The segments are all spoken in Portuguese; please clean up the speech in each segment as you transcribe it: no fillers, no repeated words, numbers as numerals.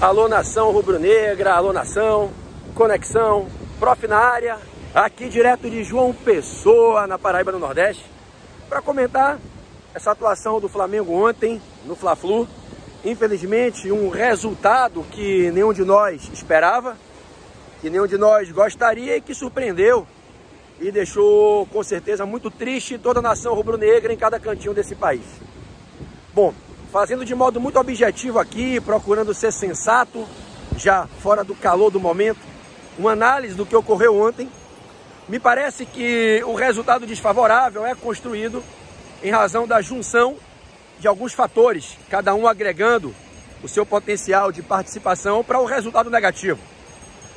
Alô nação rubro-negra, alô nação, conexão, prof na área, aqui direto de João Pessoa, na Paraíba do Nordeste, para comentar essa atuação do Flamengo ontem no Fla-Flu. Infelizmente, um resultado que nenhum de nós esperava, que nenhum de nós gostaria e que surpreendeu e deixou com certeza muito triste toda a nação rubro-negra em cada cantinho desse país. Bom, fazendo de modo muito objetivo aqui, procurando ser sensato, já fora do calor do momento, uma análise do que ocorreu ontem, me parece que o resultado desfavorável é construído em razão da junção de alguns fatores, cada um agregando o seu potencial de participação para o resultado negativo.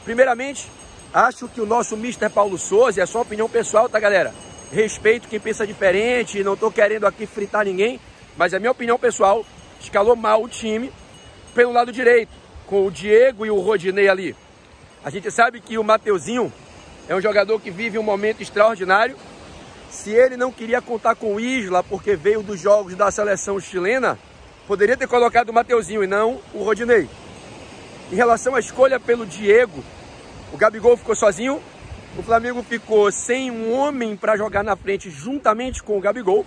Primeiramente, acho que o nosso Mr. Paulo Souza, é só opinião pessoal, tá galera? Respeito quem pensa diferente, não estou querendo aqui fritar ninguém, mas a minha opinião pessoal, escalou mal o time pelo lado direito, com o Diego e o Rodinei ali. A gente sabe que o Mateuzinho é um jogador que vive um momento extraordinário. Se ele não queria contar com o Isla porque veio dos jogos da seleção chilena, poderia ter colocado o Mateuzinho e não o Rodinei. Em relação à escolha pelo Diego, o Gabigol ficou sozinho, o Flamengo ficou sem um homem para jogar na frente juntamente com o Gabigol.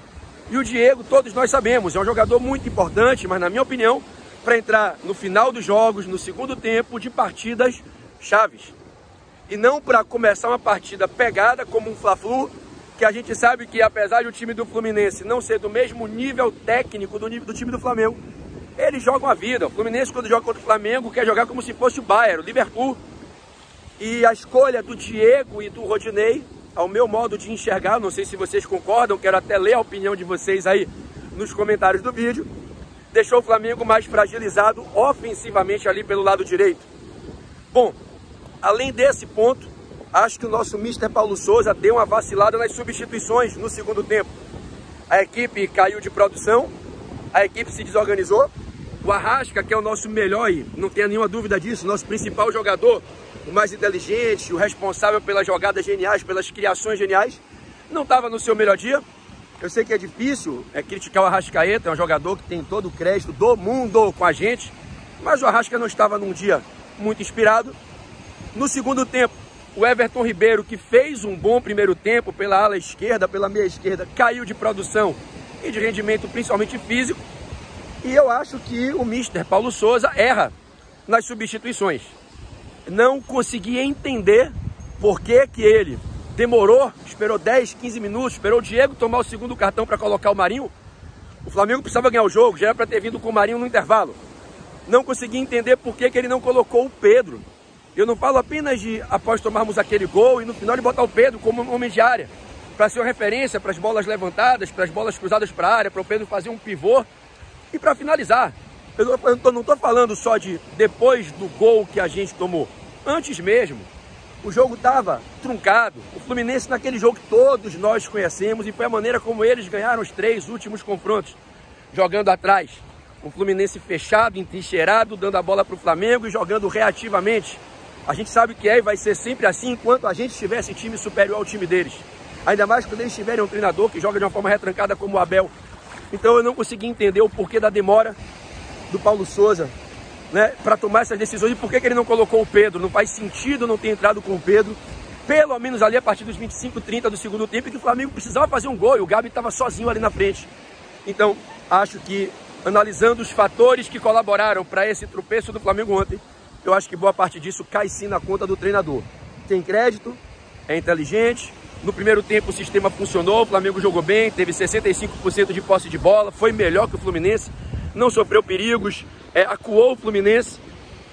E o Diego, todos nós sabemos, é um jogador muito importante, mas na minha opinião, para entrar no final dos jogos, no segundo tempo de partidas chaves. E não para começar uma partida pegada como um Fla-Flu, que a gente sabe que apesar de o time do Fluminense não ser do mesmo nível técnico do time do Flamengo, eles jogam a vida. O Fluminense, quando joga contra o Flamengo, quer jogar como se fosse o Bayern, o Liverpool. E a escolha do Diego e do Rodinei, ao meu modo de enxergar, não sei se vocês concordam, quero até ler a opinião de vocês aí nos comentários do vídeo, deixou o Flamengo mais fragilizado ofensivamente ali pelo lado direito. Bom, além desse ponto, acho que o nosso Mr. Paulo Souza deu uma vacilada nas substituições no segundo tempo. A equipe caiu de produção, a equipe se desorganizou, o Arrasca, que é o nosso melhor, e não tenha nenhuma dúvida disso, nosso principal jogador, o mais inteligente, o responsável pelas jogadas geniais, pelas criações geniais, não estava no seu melhor dia. Eu sei que é difícil criticar o Arrascaeta, é um jogador que tem todo o crédito do mundo com a gente, mas o Arrasca não estava num dia muito inspirado. No segundo tempo, o Everton Ribeiro, que fez um bom primeiro tempo pela ala esquerda, pela meia esquerda, caiu de produção e de rendimento, principalmente físico. E eu acho que o Mr. Paulo Souza erra nas substituições. Não consegui entender por que ele demorou, esperou 10, 15 minutos, esperou o Diego tomar o segundo cartão para colocar o Marinho. O Flamengo precisava ganhar o jogo, já era para ter vindo com o Marinho no intervalo. Não consegui entender por que ele não colocou o Pedro. Eu não falo apenas de, após tomarmos aquele gol, e no final de botar o Pedro como homem de área, para ser uma referência para as bolas levantadas, para as bolas cruzadas para a área, para o Pedro fazer um pivô e para finalizar. Eu não estou falando só de depois do gol que a gente tomou. Antes mesmo, o jogo estava truncado. O Fluminense naquele jogo que todos nós conhecemos, e foi a maneira como eles ganharam os 3 últimos confrontos, jogando atrás. Um Fluminense fechado, entrincheirado, dando a bola para o Flamengo e jogando reativamente. A gente sabe que é e vai ser sempre assim enquanto a gente tivesse time superior ao time deles. Ainda mais quando eles tiverem um treinador que joga de uma forma retrancada como o Abel. Então eu não consegui entender o porquê da demora do Paulo Souza, né, para tomar essas decisões, e por que ele não colocou o Pedro. Não faz sentido não ter entrado com o Pedro, pelo menos ali a partir dos 25, 30 do segundo tempo, que o Flamengo precisava fazer um gol e o Gabi estava sozinho ali na frente. Então, acho que, analisando os fatores que colaboraram para esse tropeço do Flamengo ontem, eu acho que boa parte disso cai sim na conta do treinador. Tem crédito, é inteligente. No primeiro tempo o sistema funcionou, o Flamengo jogou bem, teve 65% de posse de bola, foi melhor que o Fluminense, não sofreu perigos, acuou o Fluminense.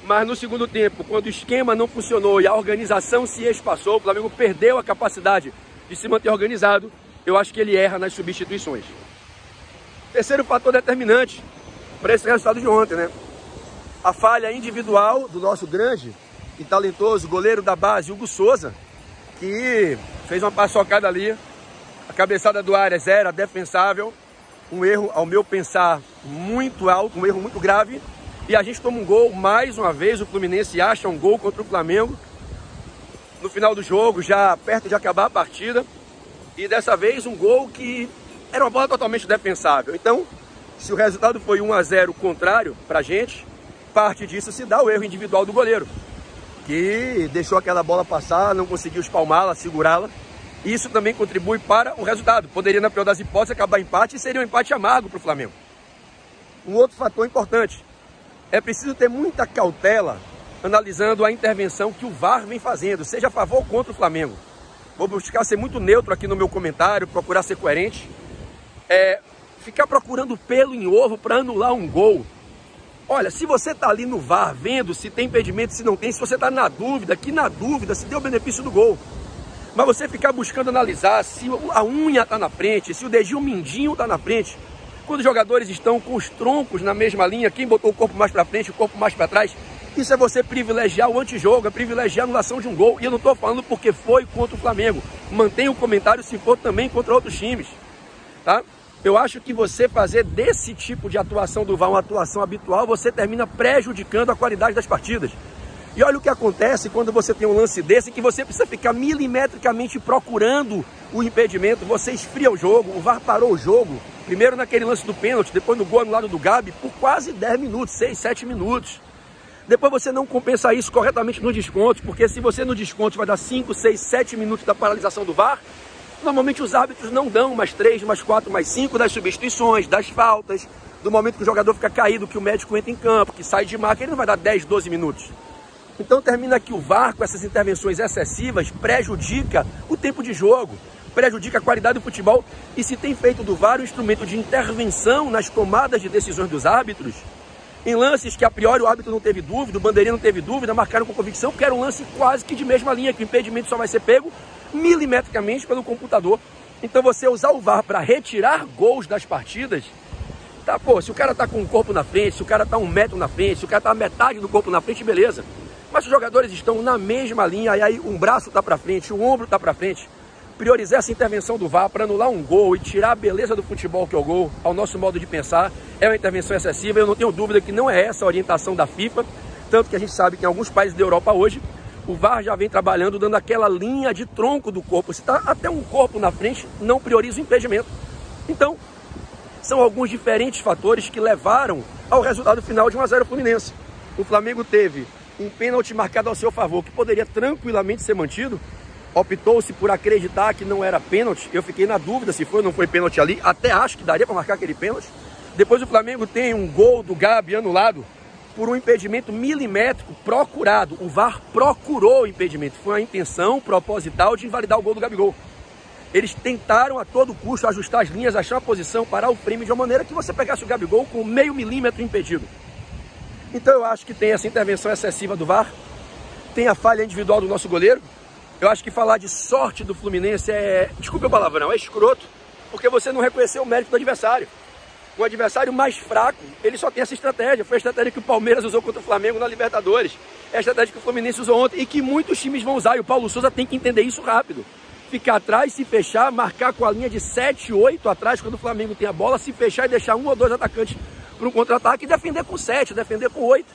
Mas no segundo tempo, quando o esquema não funcionou e a organização se espaçou, o Flamengo perdeu a capacidade de se manter organizado, eu acho que ele erra nas substituições. Terceiro fator determinante para esse resultado de ontem, né? A falha individual do nosso grande e talentoso goleiro da base, Hugo Souza, que fez uma paçocada ali, a cabeçada do Arias era defensável, um erro, ao meu pensar, muito alto, um erro muito grave, e a gente toma um gol, mais uma vez o Fluminense acha um gol contra o Flamengo, no final do jogo, já perto de acabar a partida, e dessa vez um gol que era uma bola totalmente defensável. Então, se o resultado foi 1 a 0 contrário pra gente, parte disso se dá ao erro individual do goleiro, que deixou aquela bola passar, não conseguiu espalmá-la, segurá-la. Isso também contribui para o resultado. Poderia, na pior das hipóteses, acabar empate e seria um empate amargo para o Flamengo. Um outro fator importante, é preciso ter muita cautela analisando a intervenção que o VAR vem fazendo, seja a favor ou contra o Flamengo. Vou buscar ser muito neutro aqui no meu comentário, procurar ser coerente. Ficar procurando pelo em ovo para anular um gol. Olha, se você está ali no VAR vendo se tem impedimento, se não tem, se você está na dúvida, se deu o benefício do gol. Mas você ficar buscando analisar se a unha está na frente, se o dedinho mindinho está na frente, quando os jogadores estão com os troncos na mesma linha, quem botou o corpo mais para frente, o corpo mais para trás, isso é você privilegiar o antijogo, é privilegiar a anulação de um gol. E eu não estou falando porque foi contra o Flamengo. Mantenha o comentário se for também contra outros times, tá? Eu acho que você fazer desse tipo de atuação do VAR uma atuação habitual, você termina prejudicando a qualidade das partidas. E olha o que acontece quando você tem um lance desse, que você precisa ficar milimetricamente procurando o impedimento, você esfria o jogo, o VAR parou o jogo, primeiro naquele lance do pênalti, depois no gol anulado do Gabi, por quase 10 minutos, 6, 7 minutos. Depois você não compensa isso corretamente no desconto, porque se você no desconto vai dar 5, 6, 7 minutos da paralisação do VAR, normalmente os árbitros não dão mais 3, mais 4, mais 5 das substituições, das faltas, do momento que o jogador fica caído, que o médico entra em campo, que sai de marca, ele não vai dar 10, 12 minutos. Então termina que o VAR, com essas intervenções excessivas, prejudica o tempo de jogo, prejudica a qualidade do futebol, e se tem feito do VAR um instrumento de intervenção nas tomadas de decisões dos árbitros, em lances que a priori o árbitro não teve dúvida, o bandeirinha não teve dúvida, marcaram com convicção, porque era um lance quase que de mesma linha, que o impedimento só vai ser pego milimetricamente pelo computador. Então você usar o VAR para retirar gols das partidas, tá, pô, se o cara tá com o corpo na frente, se o cara tá 1 metro na frente, se o cara tá metade do corpo na frente, beleza. Mas os jogadores estão na mesma linha, e aí um braço tá para frente, o ombro tá para frente. Priorizar essa intervenção do VAR para anular um gol e tirar a beleza do futebol que é o gol, ao nosso modo de pensar, é uma intervenção excessiva. Eu não tenho dúvida que não é essa a orientação da FIFA, tanto que a gente sabe que em alguns países da Europa hoje, o VAR já vem trabalhando, dando aquela linha de tronco do corpo. Se está até um corpo na frente, não prioriza o impedimento. Então, são alguns diferentes fatores que levaram ao resultado final de 1-0 Fluminense. O Flamengo teve um pênalti marcado ao seu favor, que poderia tranquilamente ser mantido. Optou-se por acreditar que não era pênalti. Eu fiquei na dúvida se foi ou não foi pênalti ali. Até acho que daria para marcar aquele pênalti. Depois o Flamengo tem um gol do Gabi anulado por um impedimento milimétrico procurado. O VAR procurou o impedimento. Foi uma intenção proposital de invalidar o gol do Gabigol. Eles tentaram a todo custo ajustar as linhas, achar a posição, parar o frame de uma maneira que você pegasse o Gabigol com meio milímetro impedido. Então eu acho que tem essa intervenção excessiva do VAR, tem a falha individual do nosso goleiro. Eu acho que falar de sorte do Fluminense desculpe o palavrão, é escroto, porque você não reconheceu o mérito do adversário. O adversário mais fraco, ele só tem essa estratégia. Foi a estratégia que o Palmeiras usou contra o Flamengo na Libertadores. É a estratégia que o Fluminense usou ontem e que muitos times vão usar. E o Paulo Souza tem que entender isso rápido. Ficar atrás, se fechar, marcar com a linha de 7, 8 atrás quando o Flamengo tem a bola, se fechar e deixar 1 ou 2 atacantes para um contra-ataque e defender com 7, defender com 8.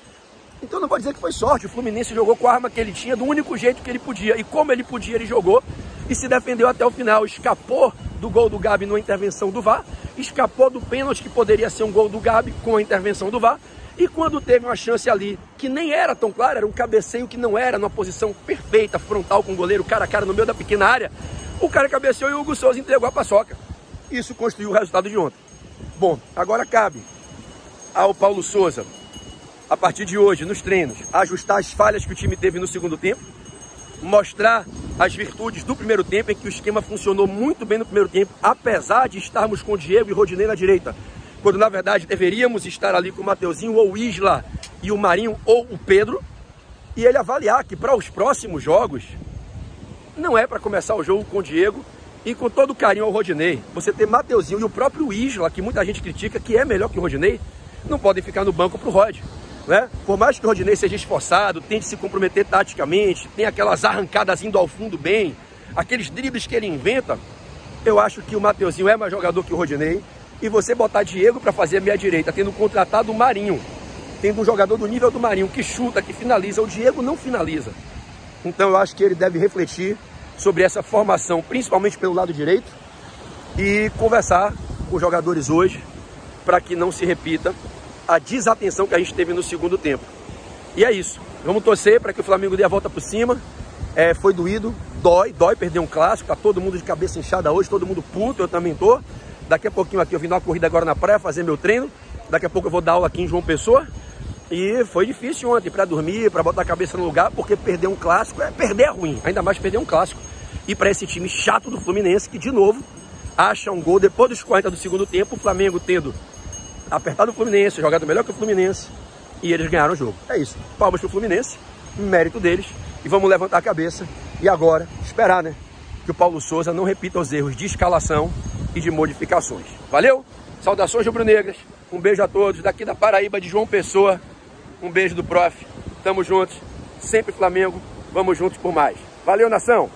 Então não pode dizer que foi sorte. O Fluminense jogou com a arma que ele tinha, do único jeito que ele podia. E como ele podia, ele jogou e se defendeu até o final. Escapou do gol do Gabi numa intervenção do VAR, escapou do pênalti que poderia ser um gol do Gabi com a intervenção do VAR. E quando teve uma chance ali, que nem era tão clara, era um cabeceio que não era numa posição perfeita, frontal com o goleiro, cara a cara no meio da pequena área, o cara cabeceou e o Hugo Souza entregou a paçoca. Isso construiu o resultado de ontem. Bom, agora cabe ao Paulo Souza, a partir de hoje, nos treinos, ajustar as falhas que o time teve no segundo tempo, mostrar as virtudes do primeiro tempo, em que o esquema funcionou muito bem no primeiro tempo, apesar de estarmos com o Diego e Rodinei na direita, quando na verdade deveríamos estar ali com o Mateuzinho, ou o Isla e o Marinho, ou o Pedro, e ele avaliar que para os próximos jogos, não é para começar o jogo com o Diego e com todo carinho ao Rodinei. Você ter Mateuzinho e o próprio Isla, que muita gente critica, que é melhor que o Rodinei, não podem ficar no banco para o Rod. Né? Por mais que o Rodinei seja esforçado, tente se comprometer taticamente, tem aquelas arrancadas indo ao fundo bem, aqueles dribles que ele inventa, eu acho que o Mateuzinho é mais jogador que o Rodinei, e você botar Diego para fazer a meia direita, tendo contratado o Marinho, tendo um jogador do nível do Marinho, que chuta, que finaliza, o Diego não finaliza. Então eu acho que ele deve refletir sobre essa formação, principalmente pelo lado direito, e conversar com os jogadores hoje, para que não se repita a desatenção que a gente teve no segundo tempo. E é isso. Vamos torcer para que o Flamengo dê a volta por cima. Foi doído, dói perder um clássico. Tá todo mundo de cabeça inchada hoje, todo mundo puto, eu também tô. Daqui a pouquinho aqui eu vim dar uma corrida agora na praia, fazer meu treino. Daqui a pouco eu vou dar aula aqui em João Pessoa. E foi difícil ontem para dormir, para botar a cabeça no lugar, porque perder um clássico perder é ruim, ainda mais perder um clássico. E para esse time chato do Fluminense, que de novo acha um gol depois dos 40 do segundo tempo, o Flamengo tendo apertado o Fluminense, jogado melhor que o Fluminense, e eles ganharam o jogo. É isso, palmas pro Fluminense, mérito deles, e vamos levantar a cabeça e agora esperar, né, que o Paulo Souza não repita os erros de escalação e de modificações. Valeu? Saudações rubro-negras, um beijo a todos, daqui da Paraíba, de João Pessoa, um beijo do prof, tamo juntos, sempre Flamengo, vamos juntos por mais. Valeu, nação!